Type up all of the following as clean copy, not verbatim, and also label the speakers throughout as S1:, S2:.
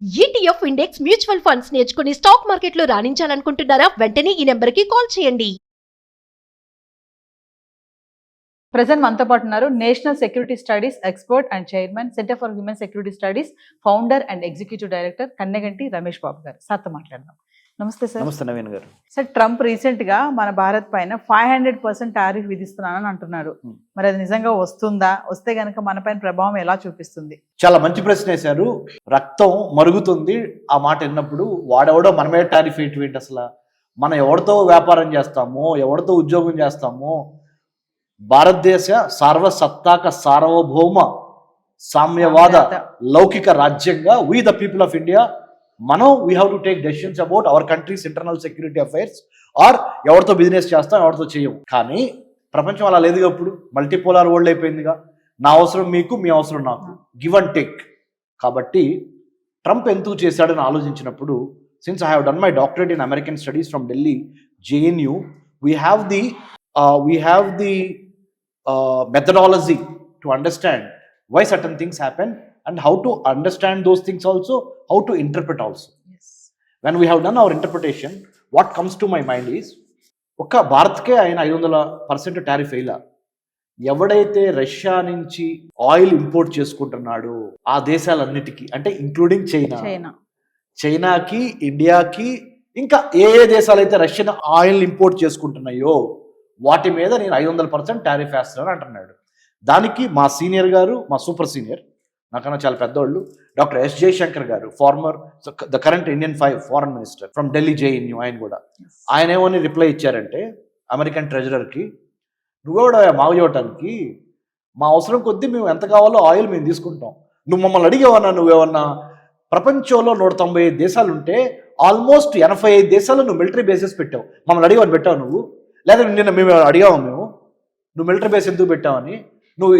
S1: ETF index mutual funds నేర్చుకుని stock మార్కెట్లో రాణించాలనుకుంటున్నారా? వెంటనే ఈ నెంబర్కి కాల్ చేయండి.
S2: ప్రజెంట్ మనతో పాటు ఉన్నారు national security studies expert and chairman, centre for human security studies founder and executive director Kanneganti Ramesh Babu గారు. సార్తో మాట్లాడదాం. నమస్తే సార్.
S3: నమస్తే నవీన్ గారు.
S2: సార్, ట్రంప్ రీసెంట్ గా మన భారత్ పైన 500% టారిఫ్ విధిస్తున్నానని అంటున్నారు. మరి అది నిజంగా వస్తుందా? వస్తే గనక మన పైన ప్రభావం ఎలా చూపిస్తుంది?
S3: చాలా మంచి ప్రశ్న వేశారు. రక్తం మరుగుతుంది ఆ మాట విన్నప్పుడు. వాడెవడో మన మీద టారిఫ్ ఏంటి అసలు? మనం ఎవరితో వ్యాపారం చేస్తామో, ఎవరితో ఉద్యోగం చేస్తామో, భారతదేశ సార్వసత్తాక సార్వభౌమ సామ్యవాద లౌకిక రాజ్యంగా we the people of India మనం we have to take decisions about our countries internal security affairs. Or ఎవరితో బిజినెస్ చేస్తాం, ఎవరితో చేయము. కానీ ప్రపంచం అలా లేదుగా. ఇప్పుడు మల్టీపోలార్ వరల్డ్ అయిపోయిందిగా. నా అవసరం మీకు, మీ అవసరం నాకు, గివ్ అండ్ టేక్. కాబట్టి ట్రంప్ ఎందుకు చేశాడని ఆలోచించినప్పుడు, since I have done my doctorate in American studies from Delhi JNU, we have the methodology to understand why certain things happen and how to understand those things also, how to interpret also.
S2: Yes.
S3: When we have done our interpretation, what comes to my mind is, ఒక్క భారత్కే ఆయన 500% tariff వేయాల. ఎవడైతే Russia నుంచి oil import చేసుకుంటున్నాడో ఆ దేశాలన్నిటికీ, అంటే including చైనాకి, ఇండియాకి, ఇంకా ఏ దేశాలు అయితే రష్యన్ ఆయిల్ ఇంపోర్ట్ చేసుకుంటున్నాయో వాటి మీద నేను 500% టారిఫ్ వేస్తానని అంటున్నాడు. దానికి మా సీనియర్ గారు, మా సూపర్ సీనియర్, నాకన్నా చాలా పెద్దవాళ్ళు, doctor S. Jayashankar garu, former the current Indian foreign minister from Delhi JNU, ఆయన కూడా ఆయన ఏమని రిప్లై ఇచ్చారంటే అమెరికన్ ట్రెజరర్కి, నువ్వెవడ మాగు చేయటానికి, మా అవసరం కొద్దీ మేము ఎంత కావాలో ఆయిల్ మేము తీసుకుంటాం. నువ్వు మమ్మల్ని అడిగేవన్నా, నువ్వేమన్నా ప్రపంచంలో 195 దేశాలు ఉంటే ఆల్మోస్ట్ 85 దేశాలు నువ్వు మిలిటరీ బేసెస్ పెట్టావు. మమ్మల్ని అడిగవని పెట్టావు నువ్వు? లేదా నిన్న మేము అడిగాము నువ్వు మిలిటరీ బేస్ ఎందుకు పెట్టావని? నువ్వు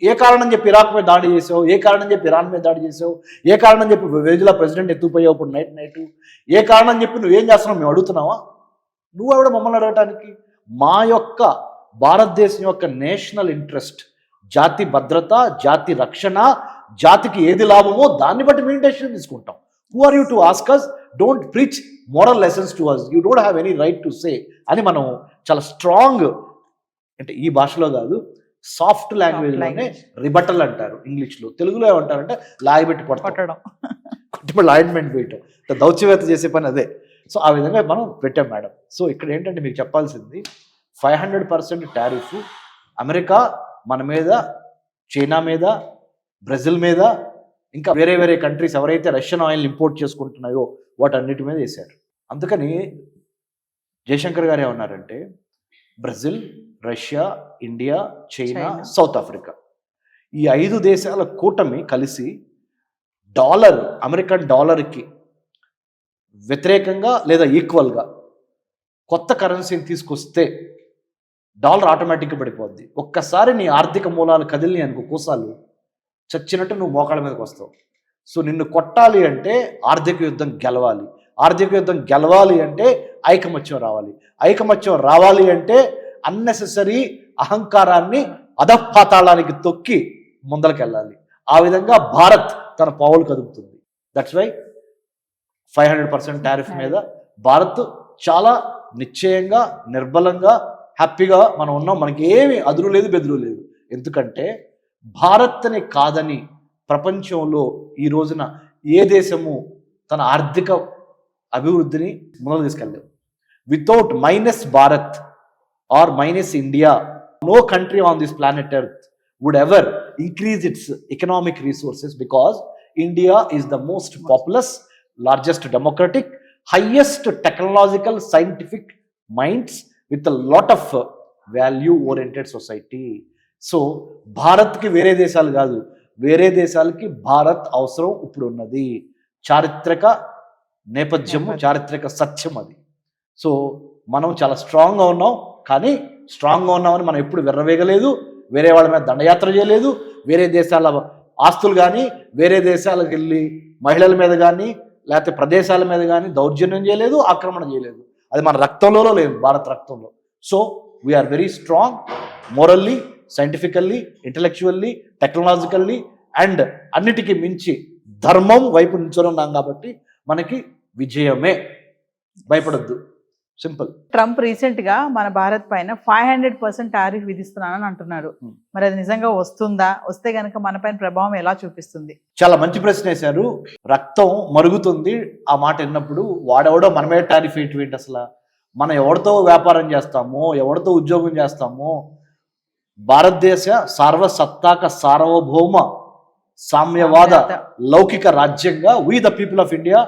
S3: ఏ కారణం చెప్పి ఇరాక్ మీద దాడి చేసావు? ఏ కారణం చెప్పి ఇరాన్ మీద దాడి చేసావు? ఏ కారణం చెప్పి వెనిజులా ప్రెసిడెంట్ ఎత్తుకుపోయావు ఇప్పుడు నైట్? ఏ కారణం చెప్పి నువ్వేం చేస్తున్నావు మేము అడుగుతున్నావా? నువ్వు ఎవడ మమ్మల్ని అడగటానికి? మా యొక్క భారతదేశం యొక్క నేషనల్ ఇంట్రెస్ట్, జాతి భద్రత, జాతి రక్షణ, జాతికి ఏది లాభమో దాన్ని బట్టి మేము డెసిషన్ తీసుకుంటాం. Who are you to ask us? Don't preach moral lessons to us. You don't have any right to say అని మనం చాలా స్ట్రాంగ్, అంటే ఈ భాషలో కాదు, సాఫ్ట్ లాంగ్వేజ్లోనే రిబటల్ అంటారు ఇంగ్లీష్లో. తెలుగులో ఏమంటారంటే లాగిబెట్టి కొట్టడం, కొట్టిపడి లాయింట్మెంట్ వేయటం, దౌత్యవేత్త చేసే పని అదే. సో ఆ విధంగా మనం పెట్టాం మేడం. సో ఇక్కడ ఏంటంటే మీకు చెప్పాల్సింది, 500% టారిఫ్ అమెరికా మన మీద, చైనా మీద, బ్రెజిల్ మీద, ఇంకా వేరే వేరే కంట్రీస్ ఎవరైతే రష్యన్ ఆయిల్ ఇంపోర్ట్ చేసుకుంటున్నాయో వాటన్నిటి మీద వేశారు. అందుకని జయశంకర్ గారు ఏమన్నారంటే, Brazil, Russia, India, China, south Africa, ఈ 5 దేశాల కూటమి కలిసి అమెరికన్ డాలర్కి వ్యతిరేకంగా లేదా ఈక్వల్గా కొత్త కరెన్సీని తీసుకొస్తే డాలర్ ఆటోమేటిక్గా పడిపోద్ది. ఒక్కసారి నీ ఆర్థిక మూలాలు కదిలిని అనుకో, కోసాలు చచ్చినట్టు నువ్వు మోకాళ్ళ మీదకి వస్తావు. సో నిన్ను కొట్టాలి అంటే ఆర్థిక యుద్ధం గెలవాలి. ఆర్థిక యుద్ధం గెలవాలి అంటే ఐకమత్యం రావాలి. ఐకమత్యం రావాలి అంటే అన్నెసెసరీ అహంకారాన్ని అధపాతాళానికి తొక్కి ముందలకెళ్ళాలి. ఆ విధంగా భారత్ తన పావులు కదుపుతుంది. దట్స్ వై 500% టారిఫ్ మీద భారత్ చాలా నిశ్చయంగా, నిర్బలంగా, హ్యాపీగా మనం ఉన్నాం. మనకి ఏమి అదురు లేదు, బెదురు లేదు. ఎందుకంటే భారత్ని కాదని ప్రపంచంలో ఈ రోజున ఏ దేశము తన ఆర్థిక అభివృద్ధిని ముందుకు తీసుకెళ్ళలేదు. Without minus Bharat or minus India, no country on this planet earth would ever increase its economic resources, because India is the most populous, largest democratic, highest technological, scientific minds with a lot of value oriented society. So భారత్కి వేరే దేశాలు కాదు, వేరే దేశాలకి భారత్ అవసరం ఇప్పుడు ఉన్నది. చారిత్రక నేపథ్యము, చారిత్రక సత్యం అది. సో మనం చాలా స్ట్రాంగ్గా ఉన్నాం. కానీ స్ట్రాంగ్గా ఉన్నామని మనం ఎప్పుడు విర్రవేగలేదు, వేరే వాళ్ళ మీద దండయాత్ర చేయలేదు, వేరే దేశాల ఆస్తులు కానీ, వేరే దేశాలకు వెళ్ళి మహిళల మీద కానీ, లేకపోతే ప్రదేశాల మీద కానీ దౌర్జన్యం చేయలేదు, ఆక్రమణ చేయలేదు. అది మన రక్తంలో లేదు, భారత రక్తంలో. So we are very strong morally, scientifically, intellectually, technologically, and అన్నిటికీ మించి ధర్మం వైపు నిల్చొని ఉన్నాం కాబట్టి మనకి విజయమే. భయపడొద్దు, సింపుల్.
S2: ట్రంప్ రీసెంట్ గా మన భారత్ పైన 500% టారిఫ్ విధిస్తున్నానని అంటున్నారు. మరి అది నిజంగా వస్తుందా? వస్తే గనక మన పైన ప్రభావం ఎలా చూపిస్తుంది?
S3: చాలా మంచి ప్రశ్న వేశారు. రక్తం మరుగుతుంది ఆ మాట విన్నప్పుడు. వాడెవడో మన మీద టారిఫ్ ఏంటి అసలు? మనం ఎవరితో వ్యాపారం చేస్తామో, ఎవరితో ఉద్యోగం చేస్తామో, భారతదేశ సార్వసత్తాక సార్వభౌమ సామ్యవాద లౌకిక రాజ్యంగా we the people of India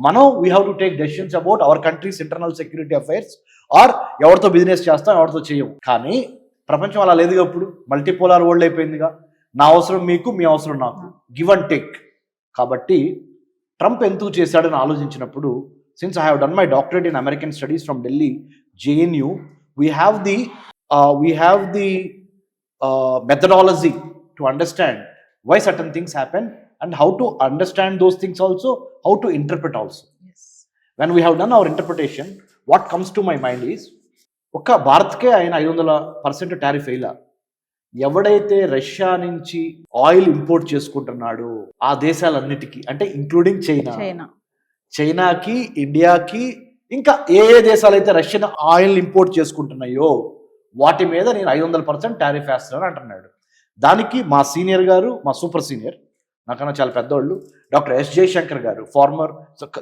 S3: మనం we have to take decisions about our countries internal security affairs. Or ఎవరితో బిజినెస్ చేస్తాం, ఎవరితో చేయము. కానీ ప్రపంచం అలా లేదుగా. ఇప్పుడు మల్టీపోలార్ వరల్డ్ అయిపోయిందిగా. నా అవసరం మీకు, మీ అవసరం నాకు, గివ్ అండ్ టేక్. కాబట్టి ట్రంప్ ఎందుకు చేశాడని ఆలోచించినప్పుడు, since I have done my doctorate in American studies from Delhi JNU, we have the methodology to understand why certain things happen and how to understand those things also, how to interpret also.
S2: Yes.
S3: When we have done our interpretation, what comes to my mind is, ఒక్క భారత్కే ఆయన 500% tariff వేయాల. ఎవడైతే Russia నుంచి oil import చేసుకుంటున్నాడో ఆ దేశాలన్నిటికీ, అంటే including చైనాకి, ఇండియాకి, ఇంకా ఏ దేశాలు అయితే రష్యన్ ఆయిల్ ఇంపోర్ట్ చేసుకుంటున్నాయో వాటి మీద నేను 500% టారిఫ్ వేస్తానని అంటున్నాడు. దానికి మా సీనియర్ గారు, మా సూపర్ సీనియర్, నాకన్నా చాలా పెద్దవాళ్ళు, డాక్టర్ S. జయశంకర్ గారు,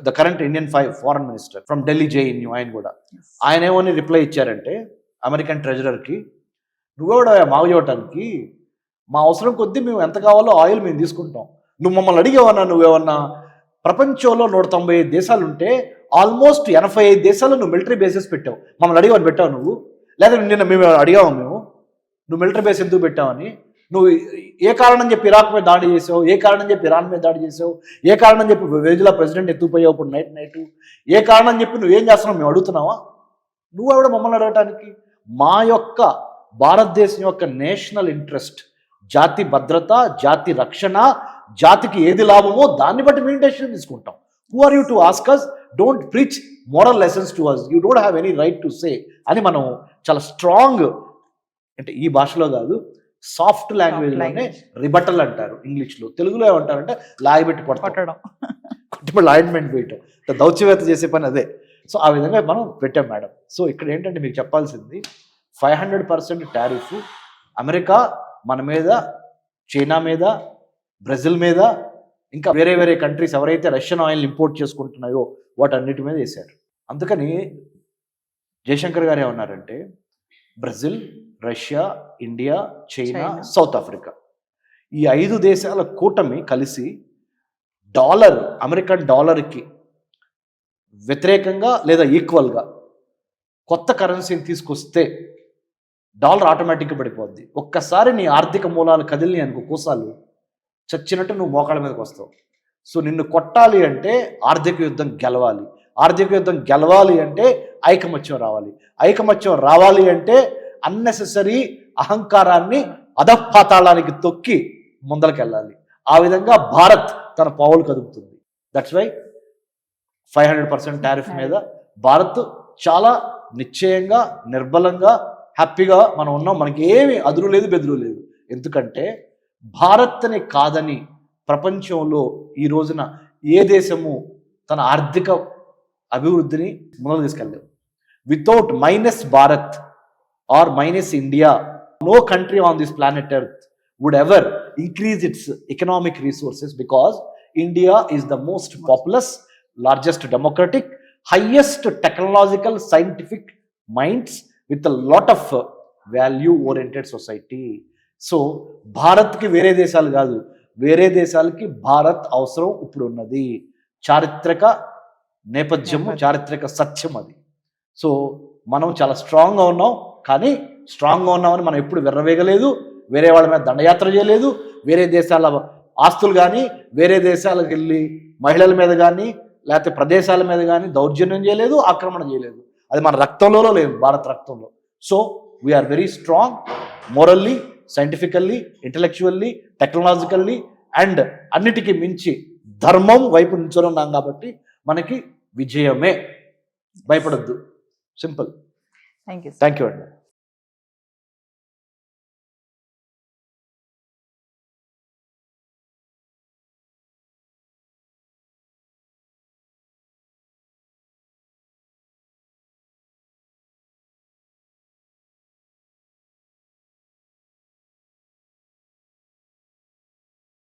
S3: the current Indian foreign minister from Delhi JNU, ఆయన కూడా ఆయన ఏమని రిప్లై ఇచ్చారంటే అమెరికన్ ట్రెజరర్కి, నువ్వెవడా మాకు చేయటానికి? మా అవసరం కొద్దీ మేము ఎంత కావాలో ఆయిల్ మేము తీసుకుంటాం. నువ్వు మమ్మల్ని అడిగేవన్నా? నువ్వేమన్నా ప్రపంచంలో 195 దేశాలు ఉంటే ఆల్మోస్ట్ 85 దేశాలు నువ్వు మిలిటరీ బేసెస్ పెట్టావు. మమ్మల్ని అడిగవని పెట్టావు నువ్వు? లేదా నిన్న మేము అడిగాము నువ్వు మిలిటరీ బేస్ ఎందుకు పెట్టావని? నువ్వు ఏ కారణం చెప్పి ఇరాక్ మీద దాడి చేసావు? ఏ కారణం చెప్పి ఇరాన్ మీద దాడి చేసావు? ఏ కారణం చెప్పి వెనిజులా ప్రెసిడెంట్ ఎత్తుకుపోయావు ఇప్పుడు నైట్? ఏ కారణం చెప్పి నువ్వేం చేస్తున్నావు మేము అడుగుతున్నావా? నువ్వెవడ మమ్మల్ని అడగటానికి? మా యొక్క భారతదేశం యొక్క నేషనల్ ఇంట్రెస్ట్, జాతి భద్రత, జాతి రక్షణ, జాతికి ఏది లాభమో దాన్ని బట్టి మేము డెసిషన్ తీసుకుంటాం. Who are you to ask us? Don't preach moral lessons to us. You don't have any right to say అని మనం చాలా స్ట్రాంగ్, అంటే ఈ భాషలో కాదు, సాఫ్ట్ లాంగ్వేజ్లోనే రిబటల్ అంటారు ఇంగ్లీష్లో. తెలుగులో ఏమంటారంటే లాగిబెట్టి కొట్టడం, కొట్టి లాయింట్మెంట్ వేయటం, దౌత్యవేత్త చేసే పని అదే. సో ఆ విధంగా మనం పెట్టాం మేడం. సో ఇక్కడ ఏంటంటే మీకు చెప్పాల్సింది, 500% టారిఫ్ అమెరికా మన మీద, చైనా మీద, బ్రెజిల్ మీద, ఇంకా వేరే వేరే కంట్రీస్ ఎవరైతే రష్యన్ ఆయిల్ ఇంపోర్ట్ చేసుకుంటున్నాయో వాటన్నిటి మీద వేశారు. అందుకని జయశంకర్ గారు ఏమన్నారంటే, Brazil, Russia, India, China, south Africa, ఈ 5 దేశాల కూటమి కలిసి అమెరికన్ డాలర్కి వ్యతిరేకంగా లేదా ఈక్వల్గా కొత్త కరెన్సీని తీసుకొస్తే డాలర్ ఆటోమేటిక్గా పడిపోద్ది. ఒక్కసారి నీ ఆర్థిక మూలాలు కదిలిని అనుకో, కోసాలు చచ్చినట్టు నువ్వు మోకాళ్ళ మీదకి వస్తావు. సో నిన్ను కొట్టాలి అంటే ఆర్థిక యుద్ధం గెలవాలి. ఆర్థిక యుద్ధం గెలవాలి అంటే ఐకమత్యం రావాలి. ఐకమత్యం రావాలి అంటే అన్నెసెసరీ అహంకారాన్ని అధపాతాళానికి తొక్కి ముందలకెళ్ళాలి. ఆ విధంగా భారత్ తన పావులు కదుపుతుంది. దట్స్ వై 500% టారిఫ్ మీద భారత్ చాలా నిశ్చయంగా, నిర్బలంగా, హ్యాపీగా మనం ఉన్నాం. మనకి ఏమి అదురు లేదు, బెదురు లేదు. ఎందుకంటే భారత్ని కాదని ప్రపంచంలో ఈ రోజున ఏ దేశము తన ఆర్థిక అభివృద్ధిని ముందుకు తీసుకెళ్ళలేదు. Without minus Bharat or minus India, no country on this planet Earth would ever increase its economic resources, because India is the most populous, largest democratic, highest technological, scientific minds with a lot of value oriented society. So Bharat కి వేరే దేశాలు కాదు, వేరే దేశాలకి భారత్ అవసరం ఇప్పుడు ఉన్నది. చారిత్రక నేపథ్యము, చారిత్రక సత్యం అది. సో మనం చాలా స్ట్రాంగ్గా ఉన్నాం. కానీ స్ట్రాంగ్గా ఉన్నామని మనం ఎప్పుడు విర్రవేగలేదు, వేరే వాళ్ళ మీద దండయాత్ర చేయలేదు, వేరే దేశాల ఆస్తులు కానీ, వేరే దేశాలకు వెళ్ళి మహిళల మీద కానీ, లేకపోతే ప్రదేశాల మీద కానీ దౌర్జన్యం చేయలేదు, ఆక్రమణ చేయలేదు. అది మన రక్తంలో లేదు, భారత రక్తంలో. So we are very strong, morally, scientifically, intellectually, technologically, and అన్నిటికీ మించి ధర్మం వైపు నిల్చొని ఉన్నాం కాబట్టి మనకి విజయమే. భయపడద్దు, simple.
S2: Thank you
S3: thank you అండి.